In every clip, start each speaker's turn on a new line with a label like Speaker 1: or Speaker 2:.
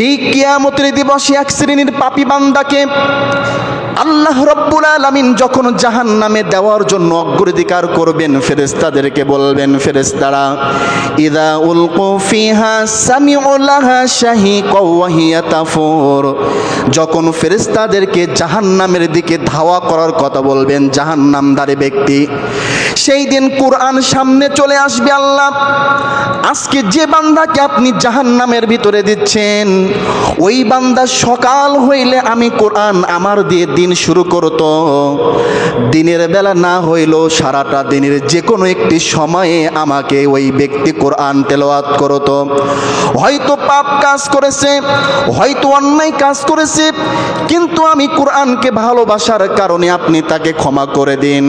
Speaker 1: এই কিয়ামতের দিবসে এক শ্রেণীর পাপী বান্দাকে আল্লাহ রাব্বুল আলামিন যখন জাহান্নামে দেওয়ার জন্য অগ্রাধিকার করবেন, ফেরেশতাদেরকে বলবেন, ফেরেশতারা ইযা উলকু ফিহা সামিউ লাহা শাহিকা ওয়া হিয়া তাফুর, যখন ফেরেশতাদেরকে জাহান্নামের দিকে ধাওয়া করার কথা বলবেন জাহান্নামদারী ব্যক্তি, সেই দিন কোরআন সামনে চলে আসবে। আল্লাহ আজকে যে বান্দাকে আপনি জাহান্নামের ভিতরে দিচ্ছেন, ওই বান্দা সকাল হইলে আমি কোরআন আমার দিয়ে দিন শুরু করতো, দিনের বেলা না হইলেও সারাটা দিনের যে কোনো একটি সময়ে আমাকে ওই ব্যক্তি কোরআন তেলাওয়াত করতো। হয়তো পাপ কাজ করেছে, হয়তো অন্যায় কাজ করেছে, কিন্তু আমি কোরআনকে ভালোবাসার কারণে আপনি তাকে ক্ষমা করে দিন।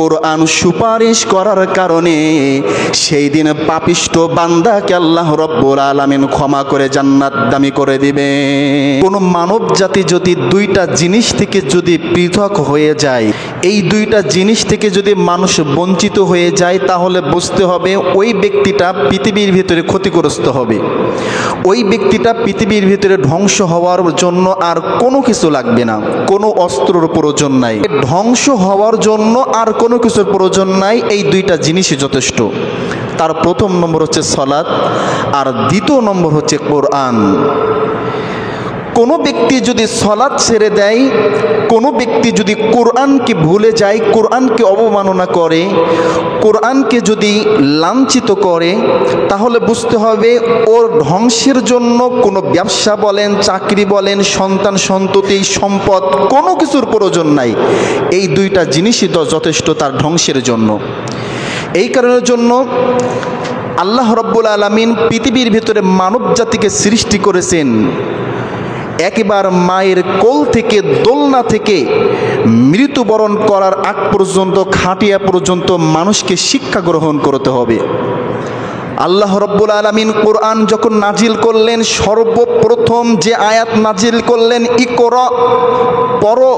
Speaker 1: কোরআন সুপারিশ করার কারণে সেই দিন পাপিষ্ঠ বান্দাকে আল্লাহ রাব্বুল আলামিন ক্ষমা করে জান্নাত দামি করে দিবে। কোন মানব জাতি যদি দুইটা জিনিস থেকে যদি পৃথক হয়ে যায়, এই দুইটা জিনিস থেকে যদি মানুষ বঞ্চিত হয়ে যায়, তাহলে বুঝতে হবে ওই ব্যক্তিটা পৃথিবীর ভিতরে ক্ষতিগ্রস্ত হবে। ওই ব্যক্তিটা পৃথিবীর ভিতরে ধ্বংস হওয়ার জন্য আর কোনো কিছু লাগবে না, কোনো অস্ত্রের প্রয়োজন নাই। ধ্বংস হওয়ার জন্য আর কোনো কিছুর প্রয়োজন নাই, এই দুইটা জিনিসই যথেষ্ট। তার প্রথম নম্বর হচ্ছে সালাত, আর দ্বিতীয় নম্বর হচ্ছে কোরআন। কোনো ব্যক্তি যদি সালাত ছেড়ে দেয়, কোনো ব্যক্তি যদি কোরআনকে ভুলে যায়, কোরআনকে অবমাননা করে, কোরআনকে যদি লাঞ্ছিত করে, তাহলে বুঝতে হবে ওর ধ্বংসের জন্য কোনো ব্যবসা বলেন, চাকরি বলেন, সন্তান সন্ততি, সম্পদ, কোনো কিছুর প্রয়োজন নাই। এই দুইটা জিনিসই তো যথেষ্ট তার ধ্বংসের জন্য। এই কারণের জন্য আল্লাহ রাব্বুল আলামিন পৃথিবীর ভিতরে মানব জাতিকে সৃষ্টি করেছেন একবার মায়ের কোল থেকে, দোলনা থেকে মৃত্যুবরণ করার আগ পর্যন্ত, খাটিয়া পর্যন্ত মানুষকে শিক্ষা গ্রহণ করতে হবে। আল্লাহ রাব্বুল আলামিন কোরআন যখন নাজিল করলেন, সর্বপ্রথম যে আয়াত নাজিল করলেন, ইকরা, পড়ো,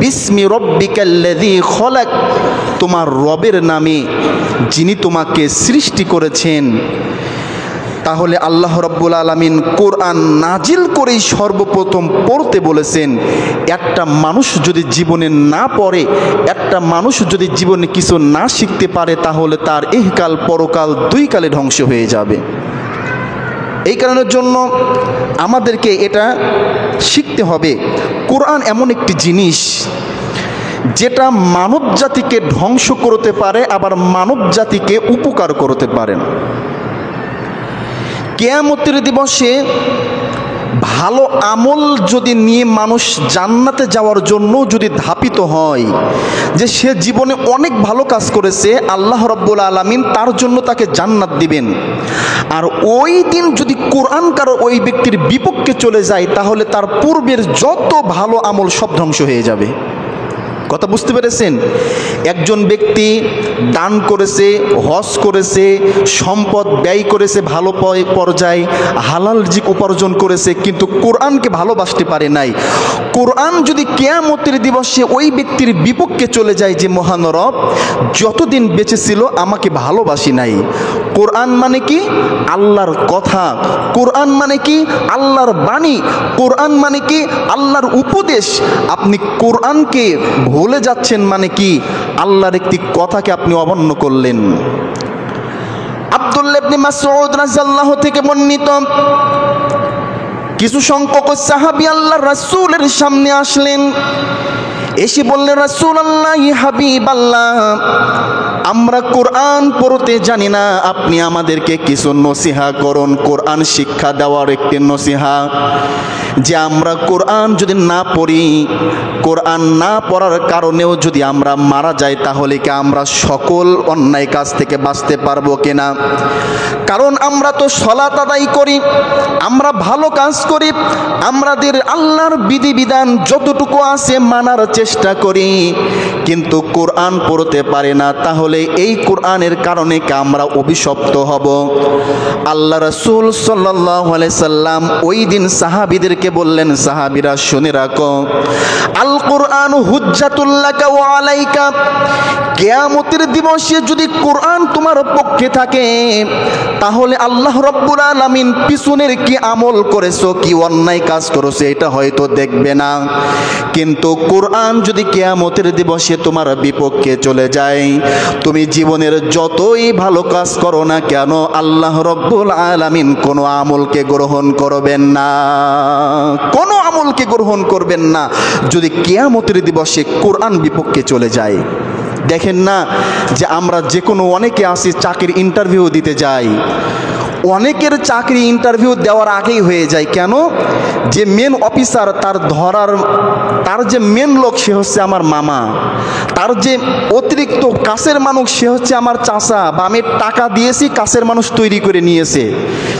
Speaker 1: বিসমি রব্বিকাল্লাযী খলাক, তোমার রবের নামে যিনি তোমাকে সৃষ্টি করেছেন। তাহলে আল্লাহ রাব্বুল আলামিন কোরআন নাজিল করেই সর্বপ্রথম পড়তে বলেছেন। একটা মানুষ যদি জীবনে না পড়ে, একটা মানুষ যদি জীবনে কিছু না শিখতে পারে, তাহলে তার ইহকাল পরকাল দুই কালে ধ্বংস হয়ে যাবে। এই কারণের জন্য আমাদেরকে এটা শিখতে হবে। কোরআন এমন একটি জিনিস যেটা মানব জাতিকে ধ্বংস করতে পারে, আবার মানব জাতিকে উপকার করতে পারে। কিয়ামতের দিবসে ভালো আমল যদি নিয়ে মানুষ জান্নাতে যাওয়ার জন্য যদি ধাপিত হয়, যে সে জীবনে অনেক ভালো কাজ করেছে, আল্লাহ রাব্বুল আলামিন তার জন্য তাকে জান্নাত দিবেন। আর ওই দিন যদি কোরআন কারো ওই ব্যক্তির বিপক্ষে চলে যায়, তাহলে তার পূর্বের যত ভালো আমল সব ধ্বংস হয়ে যাবে। কথা বুঝতে পেরেছেন? একজন ব্যক্তি দান করেছে, হজ করেছে, সম্পদ ব্যয় করেছে, ভালো পর্যায়ে হালাল রিজিক উপার্জন করেছে, কিন্তু কোরআনকে ভালোবাসতে পারে নাই। কোরআন যদি কিয়ামতের দিবসে ওই ব্যক্তির বিপক্ষে চলে যায়, যে মহান রব যতদিন বেঁচে ছিল আমাকে ভালোবাসি নাই। কোরআন মানে কি? আল্লাহর কথা। কোরআন মানে কি? আল্লাহর বাণী। কোরআন মানে কি? আল্লাহর উপদেশ। আপনি কোরআনকে ভুলে যাচ্ছেন মানে কি? আল্লাহর একটি কথাকে আপনি অমান্য করলেন। আব্দুল্লাহ ইবনে মাসউদ রাদিয়াল্লাহু থেকে বর্ণিত, কিছু সংখ্যক সাহাবী আল্লাহর রাসূলের সামনে আসলেন, এসে বললেন, রাসূলুল্লাহ, হাবিবাল্লাহ, আমরা কোরআন পড়তে জানি না, আপনি আমাদেরকে কিছু নসিহা করুন। কোরআন শিক্ষা দেওয়ার একটি নসিহা, যে আমরা কোরআন যদি না পড়ি, কোরআন না পড়ার কারণেও যদি আমরা মারা যাই, তাহলে কি আমরা সকল অন্যায় কাজ থেকে বাঁচতে পারবো কিনা? কারণ আমরা তো সালাত আদায় করি, আমরা ভালো কাজ করি, আমাদের আল্লাহর বিধিবিধান যতটুকু আছে মানার চেষ্টা করি, কিন্তু কোরআন পড়তে পারে না, তাহলে এই কোরআনের কারণে কি আমরা অভিশপ্ত হব? আল্লাহ রাসূল সাল্লাল্লাহু আলাইহি সাল্লাম ওই দিন সাহাবীদেরকে বললেন, সাহাবীরা শুনে রাখো, আল কোরআন হুজ্জাতুল লাকা ওয়া আলাইকা, কিয়ামতের দিবসে যদি কোরআন তোমার পক্ষে থাকে তাহলে আল্লাহ রাব্বুল আলামিন পিছনের কি আমল করেছো, কি অন্যায় কাজ করেছো এটা হয়তো দেখবে না, কিন্তু কোরআন যদি কিয়ামতের দিবসে তোমার বিপক্ষে চলে যায়, তুমি জীবনের যতই ভালো কাজ করো না কেন আল্লাহ রাব্বুল আলামিন কোনো আমলকে গ্রহণ করবেন না, কোনো আমলকে গ্রহণ করবেন না যদি কিয়ামতের দিবসে কোরআন বিপক্ষে চলে যায়। দেখেন না যে আমরা যে কোনো অনেকে আসি চাকরির ইন্টারভিউ দিতে যাই, অনেকের চাকরি ইন্টারভিউ দেওয়ার আগেই হয়ে যায়। কেন? যে মেন অফিসার তার যে মেন লোক সে হচ্ছে আমার মামা, তার যে অতিরিক্ত কাছের মানুষ সে হচ্ছে আমার চাচা, বা আমি টাকা দিয়েছি কাছের মানুষ তৈরি করে নিয়েছে,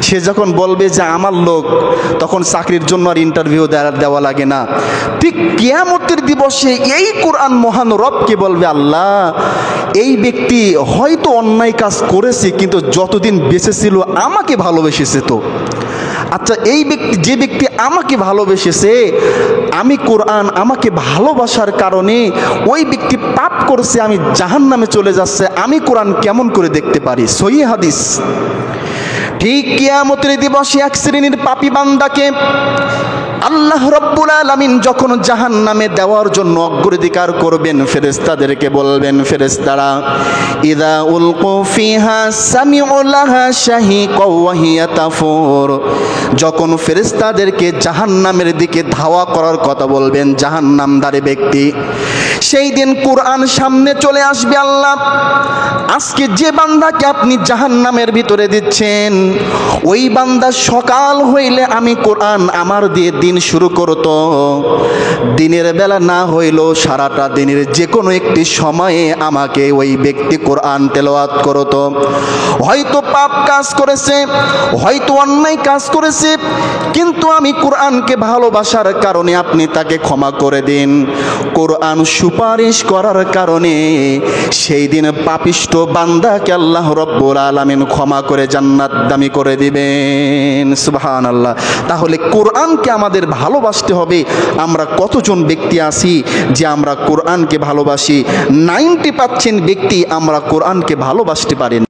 Speaker 1: সে যখন বলবে যে আমার লোক, তখন চাকরির জন্য আর ইন্টারভিউ দেওয়া লাগে না। ঠিক কিয়ামতের দিবসে এই কোরআন মহান রবকে বলবে, আল্লাহ এই ব্যক্তি হয়তো অন্যায় কাজ করেছে কিন্তু যতদিন বেঁচে ছিল আমাকে ভালোবেসেছে, তো আচ্ছা এই ব্যক্তি, যে ব্যক্তি আমাকে ভালোবেসেছে, আমি কোরআন আমাকে ভালোবাসার কারণে ওই ব্যক্তি পাপ করছে, আমি জাহান্নামে চলে যাচ্ছে, আমি কোরআন কেমন করে দেখতে পারি? সহিহ হাদিস। ঠিক কিয়ামতের দিবসে এক শ্রেণীর পাপী বান্দাকে আল্লাহ রাব্বুল আলামিন যখন জাহান্নামে দেওয়ার জন্য অগ্রাধিকার করবেন, ফেরেশতাদেরকে বলবেন, ফেরেশতারা ইযা উলকু ফিহা সামিউ লাহা শাহিকা ওয়া হিয়া তাফুর, যখন ফেরেশতাদেরকে জাহান্নামের দিকে ধাওয়া করার কথা বলবেন জাহান্নামদারী ব্যক্তি, সেই দিন কোরআন সামনে চলে আসবে। আল্লাহ আজকে যে বান্দাকে আপনি জাহান্নামের ভিতরে দিচ্ছেন, ওই বান্দা সকাল হইলে আমি কোরআন আমার দিয়ে দিন শুরু করতো, দিনের বেলা না হইলেও সারাটা দিনের যে কোনো একটি সময়ে আমাকে ওই ব্যক্তি কোরআন তেলাওয়াত করতো। হয়তো পাপ কাজ করেছে, হয়তো অন্যায় কাজ করেছে, কিন্তু আমি কোরআনকে ভালোবাসার কারণে আপনি তাকে ক্ষমা করে দিন। কোরআন সুপারিশ করার কারণে সেই দিন পাপিষ্ঠ বান্দাকে আল্লাহ রাব্বুল আলামিন ক্ষমা করে জান্নাত দামি করে দিবেন। সুবহানাল্লাহ। তাহলে কোরআনকে আমাদের ভালোবাসতে হবে। আমরা কতজন ব্যক্তি আছি যে আমরা কোরআনকে ভালোবাসি? 90% ব্যক্তি আমরা কোরআনকে ভালোবাসতে পারি না।